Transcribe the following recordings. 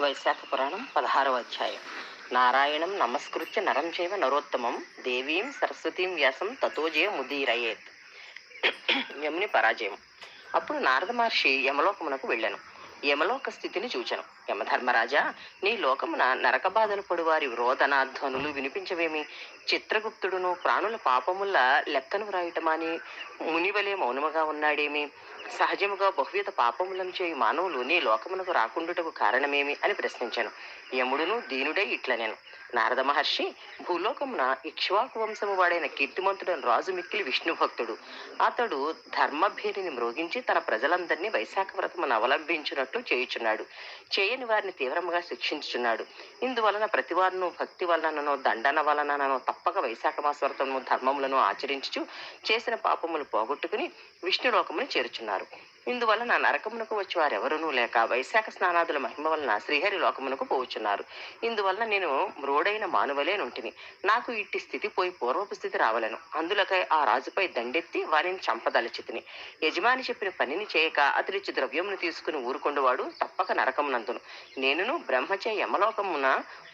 వైశాఖ పురాణం 16వ అధ్యాయం. నారాయణం నమస్కృత్య నరం చైవ నరోత్తమం దేవీం సరస్వతీం వ్యాసం తతో జయముదీరయేత్. యముని పరాజయం. అప్పుడు నారద మహర్షి యమలోకమునకు వెళ్ళాను. యమలోక స్థితిని చూచాను. యమధర్మరాజా, నీ లోకమున నరక బాధలు పడు వారి రోదనాధ్వనులు వినిపించవేమి? చిత్రగుప్తుడును ప్రాణుల పాపముల లెక్కను వ్రాయటమాని మునివలే మౌనముగా ఉన్నాడేమి? సహజముగా బహువిధ పాపములను చేయు మానవులు నీ లోకమునకు రాకుండుటకు కారణమేమి అని ప్రశ్నించాను. యముడును దీనుడై ఇట్లనెను. నారద మహర్షి, భూలోకమున ఇక్ష్వాకు వంశము వాడైన కీర్తిమంతుడైన రాజు మిక్కిలి విష్ణు భక్తుడు. అతడు ధర్మభేరిని మ్రోగించి తన ప్రజలందరినీ వైశాఖ వ్రతమును అవలంబించినట్లు చేయుచున్నాడు. చేయని వారిని తీవ్రముగా శిక్షించుచున్నాడు. ఇందువలన ప్రతివారును భక్తి వలననో దండన వలననో తప్పక వైశాఖ మాస వ్రతమును ధర్మములను ఆచరించుచు చేసిన పాపములు పోగొట్టుకుని విష్ణులోకమును చేరుచున్నారు. ఇందువలన నరకమునకు వచ్చి వారెవరునూ లేక వైశాఖ స్నానాదుల మహిమ వలన శ్రీహరి లోకమునకు పోవచ్చున్నారు. ఇందువలన నేను మ్రోడైన మానవలే నుంటిని. నాకు ఇట్టి స్థితి పోయి పూర్వపు స్థితి రావలను. అందులకై ఆ రాజుపై దండెత్తి వారిని చంపదలచితిని. యజమాని చెప్పిన పనిని చేయక అతడిచ్చి ద్రవ్యమును తీసుకుని ఊరుకొండువాడు తప్పక నరకమునందును. నేనును బ్రహ్మచే యమలోకమున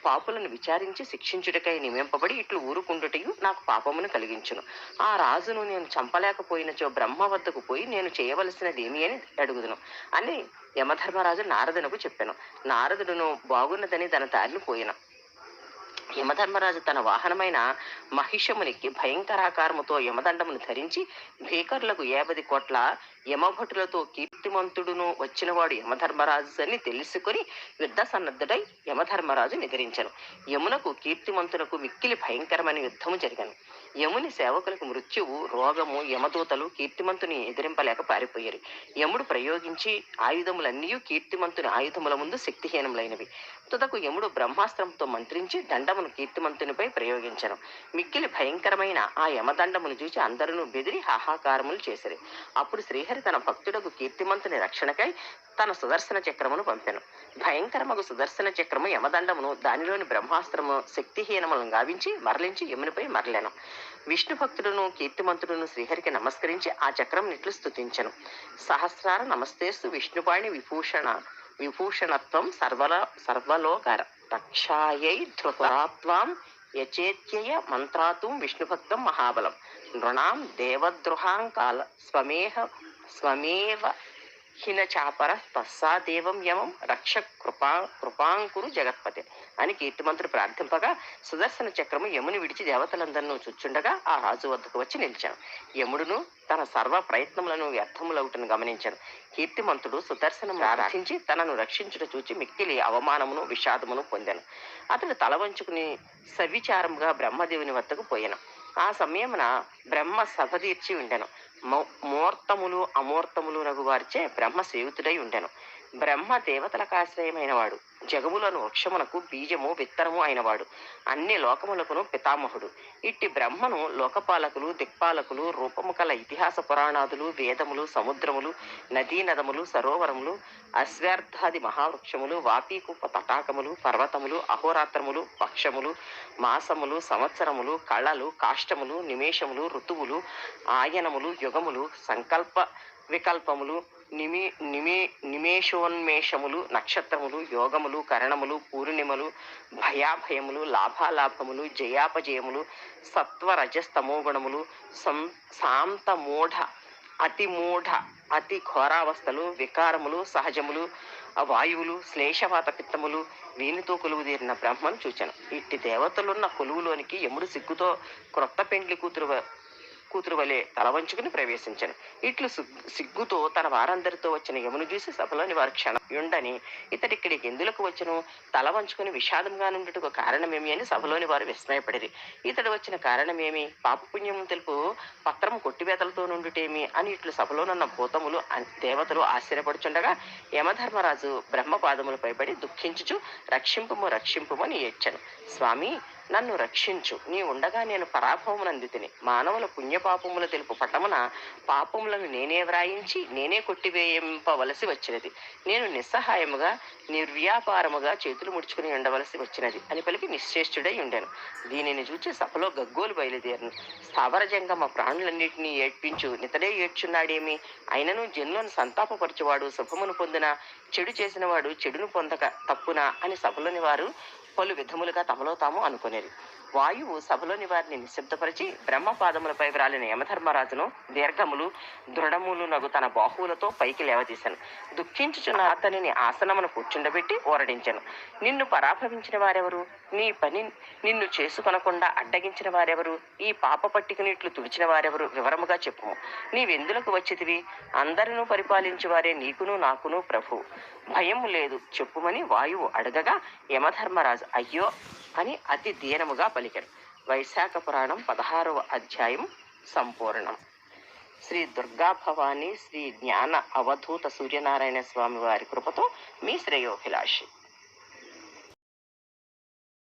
పాపులను విచారించి శిక్షించుటకై నియమింపబడి ఇట్లు ఊరుకుండుటయు నాకు పాపమును కలిగించును. ఆ రాజును నేను చంపలేకపోయినచో బ్రహ్మ వద్దకు పోయి నేను చేయవలసినది ఏమి అని అడుగుదును అని యమధర్మరాజు నారదునకు చెప్పాను. నారదుడును బాగున్నదని తన దారిని పోయిన. యమధర్మరాజు తన వాహనమైన మహిషమునికి భయంకరాకారముతో యమదండమును ధరించి భీకరులకు 50 కోట్ల యమభటులతో కీర్తిమంతుడును వచ్చినవాడు యమధర్మరాజు అని తెలుసుకుని యుద్ధ సన్నద్ధుడై యమధర్మరాజు నిద్రించను. యమునకు కీర్తిమంతునకు మిక్కిలి భయంకరమైన యుద్ధము జరిగాను. యముని సేవకులకు మృత్యువు, రోగము, యమదూతలు కీర్తిమంతుని ఎదిరింపలేక పారిపోయారు. యముడు ప్రయోగించి ఆయుధములన్నీ కీర్తిమంతుని ఆయుధముల ముందు శక్తిహీనములైనవి. తుదకు యముడు బ్రహ్మాస్త్రంతో మంత్రించి దండమును కీర్తిమంతునిపై ప్రయోగించను. మిక్కిలి భయంకరమైన ఆ యమదండమును చూసి అందరూ బెదిరి హాహాకారములు చేసిరి. అప్పుడు శ్రీహరి తన భక్తుడకు కీర్తిమంతుని రక్షణకై తన సుదర్శన చక్రమును పంపెను. భయంకరమగు సుదర్శన చక్రము యమదండమును దానిలోని బ్రహ్మాస్త్రము శక్తిహీనములను గావించి మరలించి యమునిపై మరలెను. విష్ణు భక్తుడును కీర్తిమంతుడును శ్రీహరికి నమస్కరించి ఆ చక్రం నిట్లు స్తుతించను. సహస్రార నమస్తేస్తు విష్ణుపాణి విభూషణత్వం సర్వలోక రక్షాయై ధృతరాత్వాం యచేత్యయ మంత్రాతుం విష్ణుభక్తం మహాబలం నృణాం దేవద్రోహాంకాల స్వమేవ హిన చాపర తస్సాదేవం యమం రక్ష కృపాంకురు జగత్పతే అని కీర్తిమంతుడు ప్రార్థింపగా సుదర్శన చక్రము యముని విడిచి దేవతలందరినూ చూచుండగా ఆ రాజు వద్దకు వచ్చి నిలిచాను. యముడును తన సర్వ ప్రయత్నములను వ్యర్థములవుటను గమనించాను. కీర్తిమంతుడు సుదర్శనం ఆరాధించి తనను రక్షించుట చూచి మిక్కిలి అవమానమును విషాదమును పొందాను. అతడు తల వంచుకుని సవిచారముగా బ్రహ్మదేవుని వద్దకు పోయాను. ఆ సమయమున బ్రహ్మ సభ తీర్చి ఉండెను. మూర్తములు అమూర్తములు నగు వారిచే బ్రహ్మ సేవితుడై ఉండెను. బ్రహ్మ దేవతలకు ఆశ్రయమైన వాడు, జగములను వృక్షమునకు బీజము విత్తనము అయినవాడు, అన్ని లోకములకును పితామహుడు. ఇట్టి బ్రహ్మను లోకపాలకులు, దిక్పాలకులు, రూపము కల ఇతిహాస పురాణాదులు, వేదములు, సముద్రములు, నదీ నదములు, సరోవరములు, అశ్వార్థాది మహావృక్షములు, వాపీకూప తటాకములు, పర్వతములు, అహోరాత్రములు, పక్షములు, మాసములు, సంవత్సరములు, కళలు, కాష్టములు, నిమేషములు, ఋతువులు, ఆయనములు, యుగములు, సంకల్ప వికల్పములు, నిమేషోన్మేషములు, నక్షత్రములు, యోగములు, కరణములు, పూర్ణిమలు, భయాభయములు, లాభాలాభములు, జయాపజయములు, సత్వరజస్తమో గుణములు, శాంతమూఢ అతిమూఢ అతి ఘోరావస్థలు, వికారములు, సహజములు, వాయువులు, శ్లేషవాత పిత్తములు, వీనితో కొలువు తీరిన బ్రహ్మను చూచాను. ఇట్టి దేవతలున్న కొలువులోనికి యముడు సిగ్గుతో క్రొత్త పెండ్లి కూతురు వలె తల వంచుకుని ప్రవేశించాను. ఇట్లు సిగ్గుతో తన వారందరితో వచ్చిన యమును చూసి సభలోని వారు క్షణయుండని ఇతడిక్కడికి ఎందులకు వచ్చను, తల వంచుకుని విషాదంగా నుండుటకు కారణమేమి అని సభలోని వారు విస్మయపడిరి. ఇతడు వచ్చిన కారణమేమి, పాపపుణ్యము తెలుపు పత్రము కొట్టివేతలతో నుండుటేమి అని ఇట్లు సభలోనున్న భూతములు దేవతలు ఆశ్చర్యపడుచుండగా యమధర్మరాజు బ్రహ్మపాదములపై పడి దుఃఖించుచు రక్షింపుము రక్షింపుమని ఏడ్చాను. స్వామి, నన్ను రక్షించు. నీ ఉండగా నేను పరాభవమునందితిని. మానవుల పుణ్యపాపముల తెలుపు పటమున పాపములను నేనే వ్రాయించి నేనే కొట్టివేయింపవలసి వచ్చినది. నేను నిస్సహాయముగా నిర్వ్యాపారముగా చేతులు ముడుచుకుని ఉండవలసి వచ్చినది అని పలికి నిశ్చేష్టుడై ఉండెను. దీనిని చూచి సభలో గగ్గోలు బయలుదేరను. స్థావర జంగమ ప్రాణులన్నింటినీ ఏడ్పించు నితడే ఏడ్చున్నాడేమి? అయినను జనులను సంతాపపరచువాడు శుభమును పొందిన, చెడు చేసిన వాడు చెడును పొందక తప్పునా అని సభలోని వారు పలు విధములుగా తమలో తాము అనుకునేది. వాయువు సభలోని వారిని నిశ్శబ్దపరిచి బ్రహ్మపాదములపై వ్రాలిన యమధర్మరాజును దీర్ఘములు దృఢములు నగు తన బాహువులతో పైకి లేవదీశాను. దుఃఖించుచున్న అతనిని ఆసనమును కూర్చుండబెట్టి ఓరడించెను. నిన్ను పరాభవించిన వారెవరు? నీ పని నిన్ను చేసుకొనకుండా అడ్డగించిన వారెవరు? ఈ పాప పట్టికనిట్లు తుడిచిన వారెవరు? వివరముగా చెప్పుము. నీవెందులకు వచ్చితివి? అందరినూ పరిపాలించు వారే నీకును నాకును ప్రభు. భయం లేదు చెప్పుమని వాయువు అడగగా యమధర్మరాజు అయ్యో అని అతి దీనముగా పలికెను. వైశాఖ పురాణం 16వ అధ్యాయం సంపూర్ణం. శ్రీ దుర్గా భవానీ శ్రీ జ్ఞాన అవధూత సూర్యనారాయణ స్వామి వారి కృపతో మీ శ్రేయోభిలాషి.